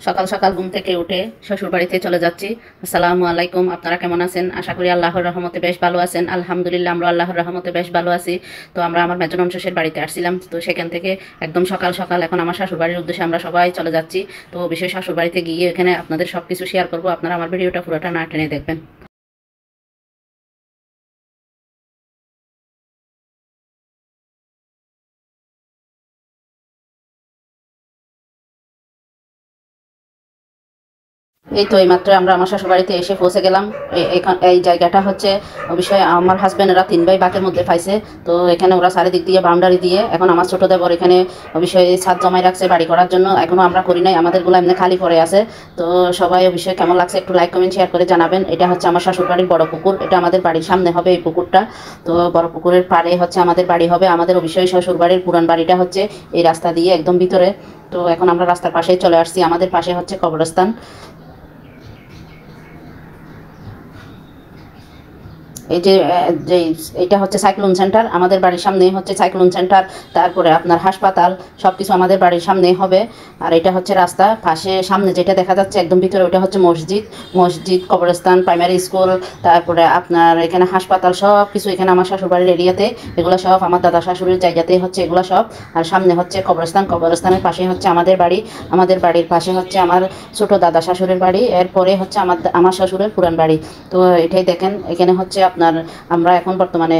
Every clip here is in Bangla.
সকাল সকাল ঘুম থেকে উঠে শ্বশুর বাড়িতে চলে যাচ্ছি। আসসালামু আলাইকুম, আপনারা কেমন আছেন? আশা করি আল্লাহর রহমতে বেশ ভালো আছেন। আলহামদুলিল্লাহ, আমরা আল্লাহর রহমতে বেশ ভালো আছি। তো আমরা আমার মেজর শ্বশুর বাড়িতে আসছিলাম, তো সেখান থেকে একদম সকাল সকাল এখন আমার শ্বশুর বাড়ির উদ্দেশ্যে আমরা সবাই চলে যাচ্ছি। তো বিশেষ শ্বশুর বাড়িতে গিয়ে এখানে আপনাদের সবকিছু শেয়ার করবো, আপনারা আমার ভিডিওটা পুরোটা না টেনে দেখবেন। এই তো এইমাত্র আমরা আমার শ্বশুর বাড়িতে এসে পৌঁছে গেলাম। এই জায়গাটা হচ্ছে অবশ্যই আমার হাজব্যান্ডরা 3 ভাই বাঁকের মধ্যে পাইছে। তো এখানে ওরা চারিদিক দিয়ে বাউন্ডারি দিয়ে এখন আমার ছোট দেবর এখানে অবশ্যই ছাদ জমাই রাখছে বাড়ি করার জন্য। এখনো আমরা করি নাই, আমাদেরগুলো এমনি খালি পড়ে আছে। তো সবাই অবশ্যই কেমন লাগছে একটু লাইক কমেন্ট শেয়ার করে জানাবেন। এটা হচ্ছে আমার শ্বশুর বাড়ির বড় পুকুর, এটা আমাদের বাড়ির সামনে হবে এই পুকুরটা। তো বড় পুকুরের পাড়ে হচ্ছে আমাদের বাড়ি হবে। আমাদের অবশ্যই শ্বশুর বাড়ির পুরান বাড়িটা হচ্ছে এই রাস্তা দিয়ে একদম ভিতরে। তো এখন আমরা রাস্তার পাশেই চলে আসছি, আমাদের পাশে হচ্ছে কবরস্থান। এই যে যে এটা হচ্ছে সাইক্লোন সেন্টার, আমাদের বাড়ির সামনে হচ্ছে সাইক্লোন সেন্টার। তারপরে আপনার হাসপাতাল সবকিছু আমাদের বাড়ির সামনে হবে। আর এটা হচ্ছে রাস্তা পাশে সামনে যেটা দেখা যাচ্ছে একদম ভিতরে, ওটা হচ্ছে মসজিদ। মসজিদ, কবরস্থান, প্রাইমারি স্কুল, তারপরে আপনার এখানে হাসপাতাল, সব কিছু এখানে আমার শ্বশুরবাড়ির এরিয়াতে। এগুলো সব আমার দাদা শাশুড়ির জায়গাতে হচ্ছে এগুলো সব। আর সামনে হচ্ছে কবরস্থান, কবরস্থানের পাশে হচ্ছে আমাদের বাড়ি। আমাদের বাড়ির পাশে হচ্ছে আমার ছোট দাদা শাশুড়ির বাড়ি, এরপরে হচ্ছে আমার শ্বশুরের পুরান বাড়ি। তো এটাই দেখেন, এখানে হচ্ছে আপনার আমরা এখন বর্তমানে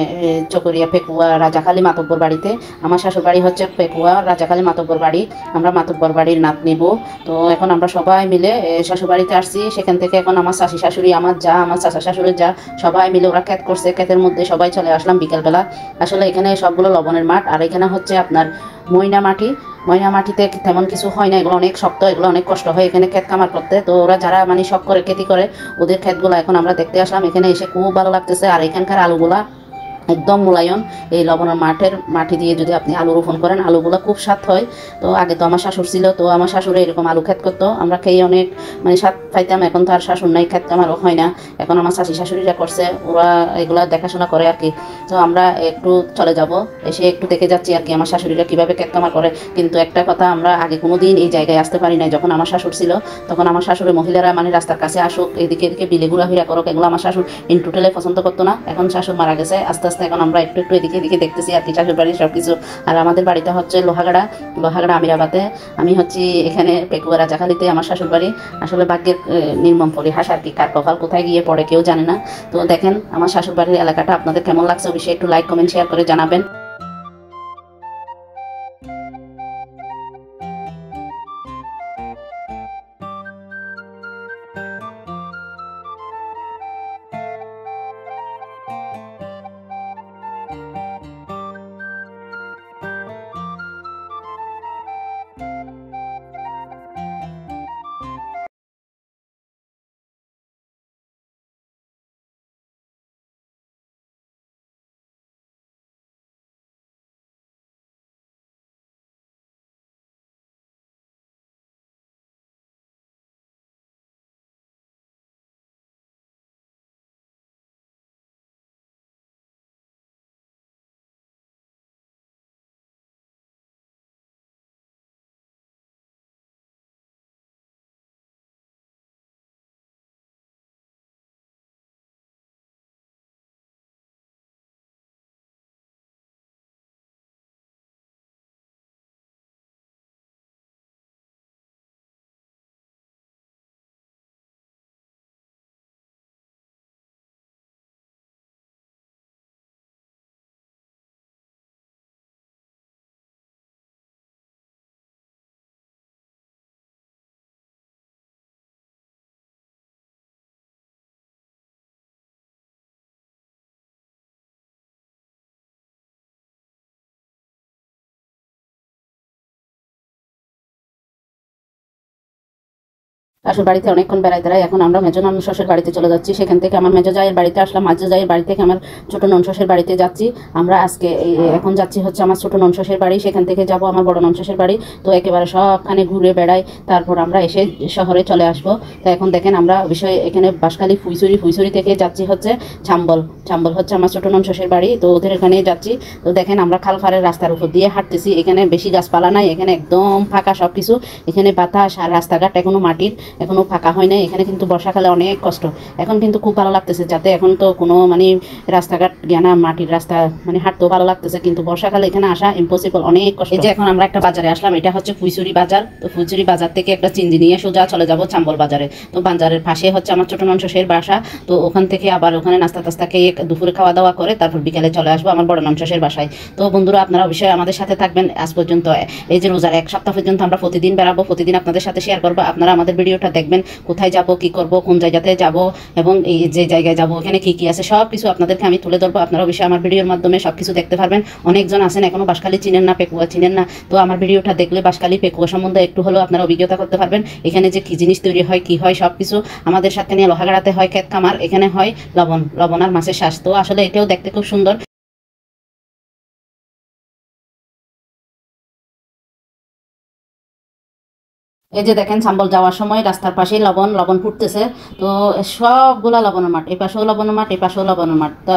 চকরিয়া পেকুয়া রাজাখালী মাতব্বর বাড়িতে। আমার শ্বশুর বাড়ি হচ্ছে পেকুয়া রাজাখালী মাতব্বর বাড়ি। আমরা মাতব্বর বাড়ির নাত নিব। তো এখন আমরা সবাই মিলে শ্বশুর বাড়িতে আসছি। সেখান থেকে এখন আমার শাশি শাশুড়ি, আমার যা, আমার চাচা শাশুড়ির যা, সবাই মিলে ওরা ক্যাত করছে, ক্যাতের মধ্যে সবাই চলে আসলাম বিকেলবেলা। আসলে এখানে সবগুলো লবণের মাঠ, আর এখানে হচ্ছে আপনার ময়না মাটি। ময়না মাটিতে তেমন কিছু হয় না, এগুলো অনেক শক্ত, এগুলো অনেক কষ্ট হয় এখানে ক্ষেত কামার করতে। তো ওরা যারা মানে শখ করে খেতি করে, ওদের ক্ষেতগুলো এখন আমরা দেখতে আসলাম। এখানে এসে খুব ভালো লাগতেছে। আর এখানকার আলুগুলা একদম মোলায়ন। এই লবণের মাটি দিয়ে যদি আপনি আলু রোপণ করেন, আলুগুলো খুব স্বাদ হয়। তো আগে তো আমার শাশুড় ছিল, তো আমার শাশুড়ে এরকম আলু ক্ষেত করতো, আমরা খেয়ে অনেক মানে স্বাদ পাইতাম। এখন তো আর শাশুড় নাই, ক্ষেত আমারও হয় না। এখন আমার শাশি শাশুড়িরা করছে, ওরা এগুলা দেখাশোনা করে আর কি। তো আমরা একটু চলে যাব, এসে একটু দেখে যাচ্ছি আর কি আমার শাশুড়িরা কীভাবে ক্ষেত কামার করে। কিন্তু একটা কথা, আমরা আগে কোনো দিন এই জায়গায় আসতে পারি নাই। যখন আমার শাশুড় ছিল তখন আমার শাশুড়ের মহিলারা মানে রাস্তার কাছে আসুক, এদিকে এদিকে বিলে ঘোরাফেরা করুক, এগুলো আমার শাশুড় ইন টোটালে পছন্দ করতো না। এখন শাশুড় মারা গেছে, আস্তে আস্তে এখন আমরা একটু একটু এদিকে এদিকে দেখতেছি আর কি শাশুড় বাড়ির সব কিছু। আর আমাদের বাড়িটা হচ্ছে লোহাগাড়া, লোহাগাড়া আমিরাবাদে। আমি হচ্ছি এখানে পেকুয়া রাজাখালীতে আমার শাশুড় বাড়ি। আসলে ভাগ্যের নির্মম পরিহাস আর কি, কার কপাল কোথায় গিয়ে পড়ে কেউ জানে না। তো দেখেন আমার শাশুড় বাড়ির এলাকাটা আপনাদের কেমন লাগছে, অবশ্যই একটু লাইক কমেন্ট শেয়ার করে জানাবেন। শাশুর বাড়িতে অনেকক্ষণ বেড়াইতে রাই, এখন আমরা মেজো ননশ্বশের বাড়িতে চলে যাচ্ছি। সেখান থেকে আমার মেজো জায়ের বাড়িতে আসলাম, মাঝো জায়ের বাড়ি থেকে আমার ছোট ননশ্বশের বাড়িতে যাচ্ছি। আমরা আজকে এখন যাচ্ছি হচ্ছে আমার ছোট ননশ্বশের বাড়ি, সেখান থেকে যাব আমার বড় ননশ্বশের বাড়ি। তো একেবারে সবখানে ঘুরে বেড়াই, তারপর আমরা এসে শহরে চলে আসবো। তো এখন দেখেন আমরা বিষয় এখানে বাঁশখালী ফুইসুরি থেকে যাচ্ছি হচ্ছে চাম্বল। চাম্বল হচ্ছে আমার ছোট ননশ্বশের বাড়ি, তো ওদের এখানে যাচ্ছি। তো দেখেন আমরা খালফারের রাস্তার উপর দিয়ে হাঁটতেছি, এখানে বেশি গাছপালা নাই, এখানে একদম ফাঁকা সব কিছু। এখানে বাতাস আর রাস্তাঘাট এখনো মাটির, এখনো ফাঁকা হয় নাই। এখানে কিন্তু বর্ষাকালে অনেক কষ্ট, এখন কিন্তু খুব ভালো লাগতেছে, যাতে এখন তো কোনো মানে রাস্তাঘাট জ্ঞানা মাটির রাস্তা, মানে হাঁটতেও ভালো লাগতেছে, কিন্তু বর্ষাকালে এখানে আসা ইম্পসিবল, অনেক কষ্ট। এই যে এখন আমরা একটা বাজারে আসলাম, এটা হচ্ছে ফুইসুরি বাজার। তো ফুইসুরি বাজার থেকে একটা চিংড়ি নিয়ে সোজা চলে যাব চাম্বল বাজারে। তো বাজারের পাশে হচ্ছে আমার ছোট ননশ্বশের বাসা। তো ওখান থেকে আবার ওখানে নাস্তা টাস্তা খেয়ে দুপুরে খাওয়া দাওয়া করে তারপর বিকেলে চলে আসবো আমার বড় ননশ্বশের বাসায়। তো বন্ধুরা, আপনারা অবশ্যই আমাদের সাথে থাকবেন আজ পর্যন্ত। এই যে রোজার 1 সপ্তাহ পর্যন্ত আমরা প্রতিদিন বেড়াবো, প্রতিদিন আপনাদের সাথে শেয়ার করবো। আপনারা আমাদের ভিডিওটা দেখবেন, কোথায় যাব, কি করব, কোন জায়গাতে যাব, এবং এই যে জায়গায় যাব ওখানে কি কি আছে সব কিছু আপনাদেরকে আমি তুলে ধরবো। আপনারা অবশ্যই আমার ভিডিওর মাধ্যমে সব কিছু দেখতে পারবেন। অনেকজন আছেন এখনো বাঁশখালী চিনেন না, পেকুয়া চিনেন না। তো আমার ভিডিওটা দেখলে বাঁশখালী পেকুয়া সম্বন্ধে একটু হলেও আপনারা অভিজ্ঞতা করতে পারবেন। এখানে যে কি জিনিস তৈরি হয়, কি হয় সব কিছু। আমাদের সাথে নিয়ে লোহাগাড়াতে হয় ক্ষেত খামার, এখানে হয় লবণ আর মাছের শ্বাস। তো আসলে এটাও দেখতে খুব সুন্দর। এই যে দেখেন চাম্বল যাওয়ার সময় রাস্তার পাশেই লবণ লবণ ফুটতেছে। তো সবগুলা লবণের মাঠ, এই পাশেও লবণের মাঠ, এই পাশেও লবণের মাঠ। তা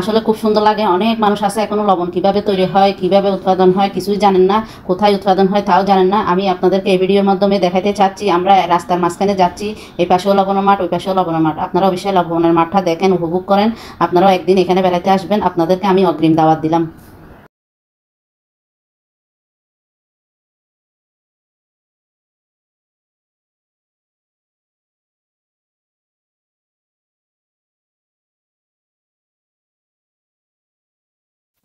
আসলে খুব সুন্দর লাগে। অনেক মানুষ আছে এখনো লবণ কিভাবে তৈরি হয়, কিভাবে উৎপাদন হয় কিছুই জানেন না, কোথায় উৎপাদন হয় তাও জানেন না। আমি আপনাদেরকে এই ভিডিওর মাধ্যমে দেখাতে চাচ্ছি, আমরা রাস্তার মাঝখানে যাচ্ছি, এই পাশেও লবণের মাঠ, ওই পাশেও লবণের মাঠ। আপনারা অবশ্যই লবণের মাঠটা দেখেন, উপভোগ করেন। আপনারাও একদিন এখানে বেড়াতে আসবেন, আপনাদেরকে আমি অগ্রিম দাওয়াত দিলাম।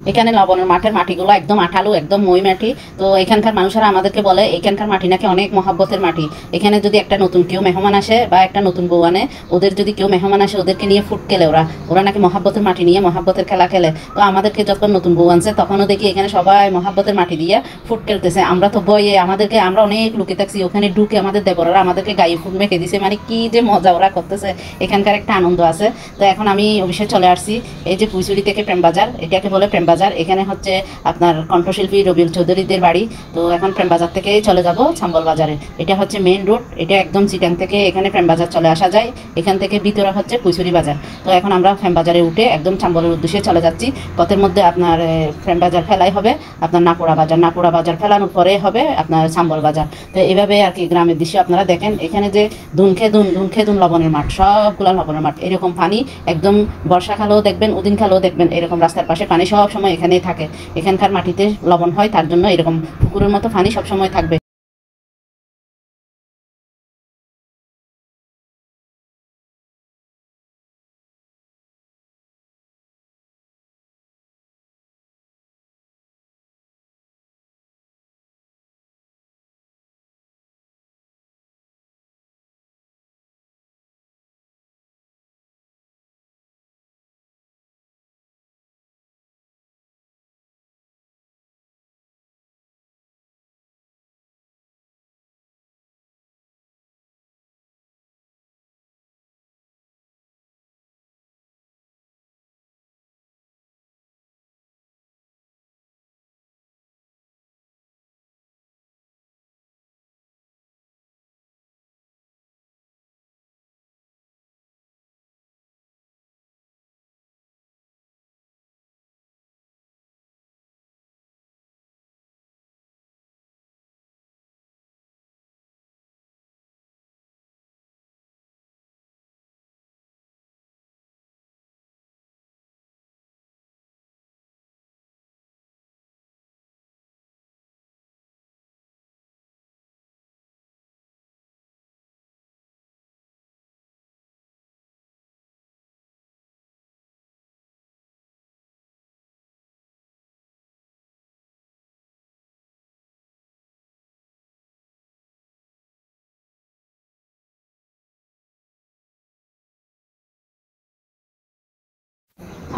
এখানে লবণের মাঠের মাটিগুলো একদম আঠালো, একদম মই মাটি। তো এখানকার মানুষেরা আমাদেরকে বলে এখানকার মাটি নাকি অনেক মহাব্বতের মাটি। এখানে যদি একটা নতুন কেউ মেহমান আসে বা একটা নতুন বউ আনে, ওদের যদি কেউ মেহমান আসে ওদেরকে নিয়ে ফুট খেলে, ওরা ওরা নাকি মহাব্বতের মাটি নিয়ে মহাব্বতের খেলা খেলে। তো আমাদেরকে যখন নতুন বউ আনছে তখনও দেখি এখানে সবাই মহাব্বতের মাটি দিয়ে ফুট খেলতেছে। আমরা তো বইয়ে আমাদেরকে, আমরা অনেক লুকে থাকছি, ওখানে ঢুকে আমাদের দেবররা আমাদেরকে গায়ে ফুট মেখে দিছে, মানে কি যে মজা ওরা করতেছে, এখানকার একটা আনন্দ আছে। তো এখন আমি অবশ্যই চলে আসছি এই যে পুইচুরি থেকে প্রেমবাজার, এটাকে বলে প্রেমবাজার। এখানে হচ্ছে আপনার কণ্ঠশিল্পী রবিউল চৌধুরীদের বাড়ি। তো এখন প্রেমবাজার থেকে চলে যাব চাম্বল বাজারে। এটা হচ্ছে মেইন রোড, এটা একদম চিটাং থেকে এখানে প্রেমবাজার চলে আসা যায়। এখান থেকে ভিতরে হচ্ছে পুইচুরি বাজার। তো এখন আমরা প্রেমবাজারে উঠে একদম চাম্বলের উদ্দেশ্যে চলে যাচ্ছি। পথের মধ্যে আপনার প্রেমবাজার ফেলাই হবে, আপনার নাকুড়া বাজার ফেলানোর পরে হবে আপনার চাম্বল বাজার। তো এইভাবে আর কি গ্রামের দৃশ্য আপনারা দেখেন। এখানে যে দুন লবণের মাঠ, সবগুলা লবণের মাঠ, এরকম পানি একদম বর্ষাকালেও দেখবেন, উদিনকালেও দেখবেন, এরকম রাস্তার পাশে পানি সব সময় এখানেই থাকে। এখানকার মাটিতে লবণ হয়, তার জন্য এরকম পুকুরের মতো পানি সব সময় থাকবে।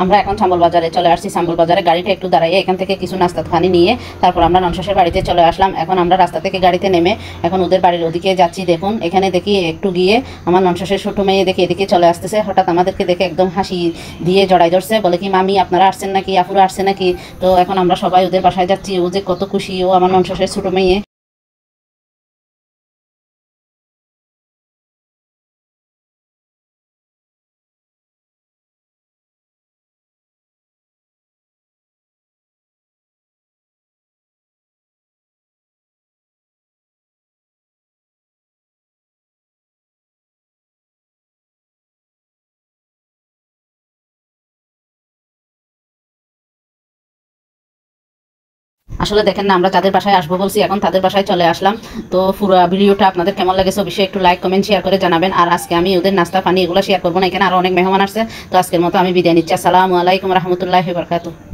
আমরা এখন সাম্বল বাজারে চলে আসছি। সাম্বল বাজারে গাড়িটা একটু দাঁড়াইয়ে এখান থেকে কিছু নাস্তা পানি নিয়ে তারপর আমরা ননশাসের বাড়িতে চলে আসলাম। এখন আমরা রাস্তা থেকে গাড়িতে নেমে এখন ওদের বাড়ির ওদিকে যাচ্ছি। দেখুন এখানে দেখি একটু গিয়ে আমার ননশাসের ছোটো মেয়ে দেখে এদিকে চলে আসতেছে। হঠাৎ আমাদেরকে দেখে একদম হাসি দিয়ে জড়াই ধরছে, বলে কি মামি আপনারা আসছেন নাকি, আপুরা আসছে নাকি। তো এখন আমরা সবাই ওদের বাসায় যাচ্ছি। ও যে কত খুশি, ও আমার ননশাসের ছোটো মেয়ে। আসলে দেখেন না, আমরা যাদের বাসায় আসবো বলছি এখন তাদের বাসায় চলে আসলাম। তো পুরো ভিডিওটা আপনাদের কেমন লাগেছে অবশ্যই একটু লাইক কমেন্ট শেয়ার করে জানাবেন। আর আজকে আমি ওদের নাস্তা পানি এগুলো শেয়ার করবো না, এখানে আরো অনেক মেহমান আসছে। তো আজকের মতো আমি বিদায় নিচ্ছি। আসসালামু আলাইকুম রহমতুল্লাহি ওয়া বারাকাতুহু।